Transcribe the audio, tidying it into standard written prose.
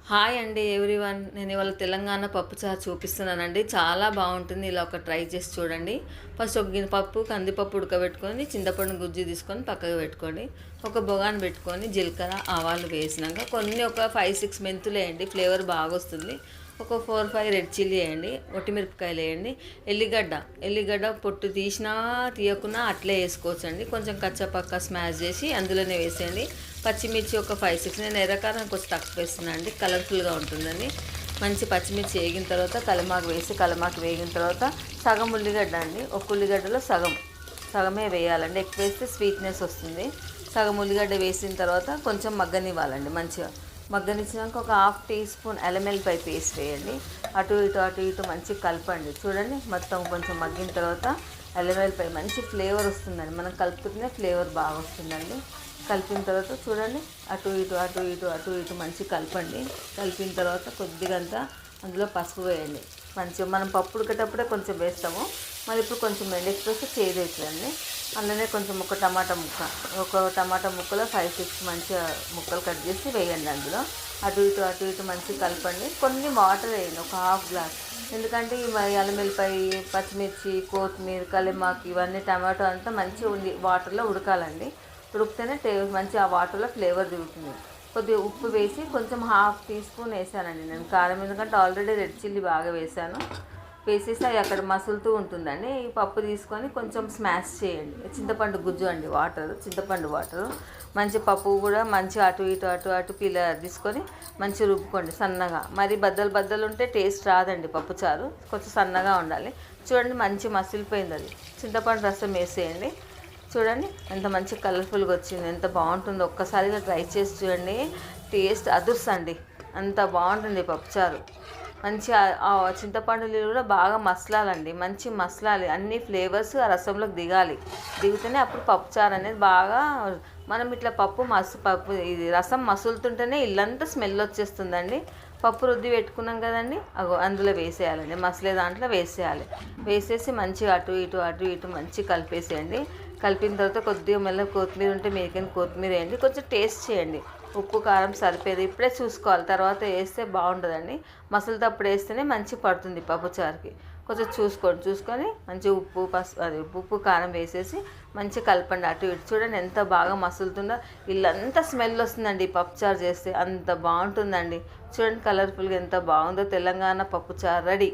Hi అండి everyone. నేను ఇవాళ తెలంగాణ పప్పు చారు చూపిస్తున్నానండి. చాలా బాగుంటుంది. ఇలా ఒక ట్రై చేసి చూడండి. ఫస్ట్ ఒక గిన్నె పప్పు కందిపప్పు ఉడకబెట్టుకొని చింతపండు గుజ్జు తీసుకొని పక్కకు పెట్టుకోండి. ఒక బొగాన్ పెట్టుకొని జీలకర్ర ఆవాలు వేసినాక కొన్ని ఒక 5-6 మెంతులు వేయండి, ఫ్లేవర్ బాగా వస్తుంది. ఒక 4-5 రెడ్ చిల్లీ వేయండి, ఒట్టిమిరపకాయలు వేయండి. ఎల్లిగడ్డ పొట్టు తీసినా తీయకున్నా అట్లే వేసుకోవచ్చండి. కొంచెం కచ్చపక్క స్మాష్ చేసి అందులోనే వేసేయండి. పచ్చిమిర్చి ఒక 5-6, నేను ఎర్రకారం కొంచెం తక్కువ వేస్తున్నాను అండి, కలర్ఫుల్గా ఉంటుందని. మంచి పచ్చిమిర్చి వేగిన తర్వాత కలమాకు వేసి కలమాకు వేగిన తర్వాత సగం ఉల్లిగడ్డ అండి, ఒక ఉల్లిగడ్డలో సగమే వేయాలండి, ఎక్కువ వేస్తే స్వీట్నెస్ వస్తుంది. సగం ఉల్లిగడ్డ వేసిన తర్వాత కొంచెం మగ్గనివ్వాలండి. మంచిగా మగ్గనిచ్చినాక ఒక 1/2 టీ స్పూన్ అల్లం వెల్లిపాయ పేస్ట్ వేయండి. అటు ఇటు మంచిగా కలపండి. చూడండి మొత్తం కొంచెం మగ్గిన తర్వాత అల్లం వెల్లిపాయ మంచి ఫ్లేవర్ వస్తుందండి. మనం కలుపుతూనే ఫ్లేవర్ బాగా వస్తుందండి. కలిపిన తర్వాత చూడండి అటు ఇటు మంచిగా కలపండి. కలిపిన తర్వాత కొద్దిగా అంతా అందులో పసుపు వేయండి. మంచిగా మనం పప్పు ఉడికేటప్పుడే కొంచెం వేస్తాము, మళ్ళీ ఇప్పుడు కొంచెం ఎక్కువేస్తే చేదు అవుతుందండి. అందులోనే కొంచెం ఒక టమాటా ముక్కలో 5-6 మంచిగా ముక్కలు కట్ చేసి వేయండి. అందులో అటు ఇటు మంచిగా కలపండి. కొన్ని వాటర్ వేయండి, ఒక 1/2 గ్లాస్. ఎందుకంటే ఈ అల్లం వెల్లిపాయ, పచ్చిమిర్చి, కొత్తిమీర, కల్లిమాకు ఇవన్నీ టమాటో అంతా మంచిగా వాటర్లో ఉడకాలండి. ఉడికితేనే మంచిగా ఆ వాటర్లో ఫ్లేవర్ దిగుతుంది. కొద్దిగా ఉప్పు వేసి కొంచెం 1/2 టీ స్పూన్ వేసానండి నేను కారం, ఎందుకంటే ఆల్రెడీ రెడ్ చిల్లీ బాగా వేసాను. వేసేసి అవి అక్కడ మసులుతూ ఉంటుందండి. ఈ పప్పు తీసుకొని కొంచెం స్మాష్ చేయండి. చింతపండు గుజ్జు అండి, చింతపండు వాటరు. మంచి పప్పు కూడా మంచి అటు పిల్ల తీసుకొని మంచిగా రుబ్బుకోండి సన్నగా. మరి బద్దలు ఉంటే టేస్ట్ రాదండి పప్పు చారు, కొంచెం సన్నగా ఉండాలి. చూడండి మంచి మసిలిపోయింది అది. చింతపండు రసం వేసేయండి. చూడండి ఎంత మంచి కలర్ఫుల్గా వచ్చింది, ఎంత బాగుంటుందో. ఒక్కసారిగా ట్రై చేసి చూడండి, టేస్ట్ అదుర్సండి, అంత బాగుంటుంది పప్పుచారు. మంచి చింతపండు నీళ్ళు కూడా బాగా మసలాలండి, మంచి మసలాలి. అన్ని ఫ్లేవర్స్ ఆ రసంలోకి దిగితేనే అప్పుడు పప్పుచారు అనేది బాగా. మనం ఇట్లా పప్పు ఇది రసం మసులుతుంటేనే ఇల్లంతా స్మెల్ వచ్చేస్తుందండి. పప్పు రుద్ది పెట్టుకున్నాం కదండి, అందులో వేసేయాలండి, మసలే దాంట్లో వేసేసి మంచిగా అటు ఇటు మంచిగా కలిపేసేయండి. కలిపిన తర్వాత కొద్దిగా మళ్ళీ కొత్తిమీర ఉంటే మేకని కొత్తిమీర వేయండి. కొంచెం టేస్ట్ చేయండి, ఉప్పు కారం సరిపోయేది ఇప్పుడే చూసుకోవాలి, తర్వాత వేస్తే బాగుంటుందండి. మసలుతప్పుడు వేస్తేనే మంచి పడుతుంది పప్పుచారుకి. కొంచెం చూసుకొని మంచి ఉప్పు కారం వేసేసి మంచిగా కలపండి. అటు ఇటు చూడండి ఎంత బాగా మసులుతుందో, ఇల్లంతా స్మెల్ వస్తుందండి పప్పుచారు చేస్తే, అంత బాగుంటుందండి. చూడండి కలర్ఫుల్గా ఎంత బాగుందో. తెలంగాణ పప్పుచారు రెడీ.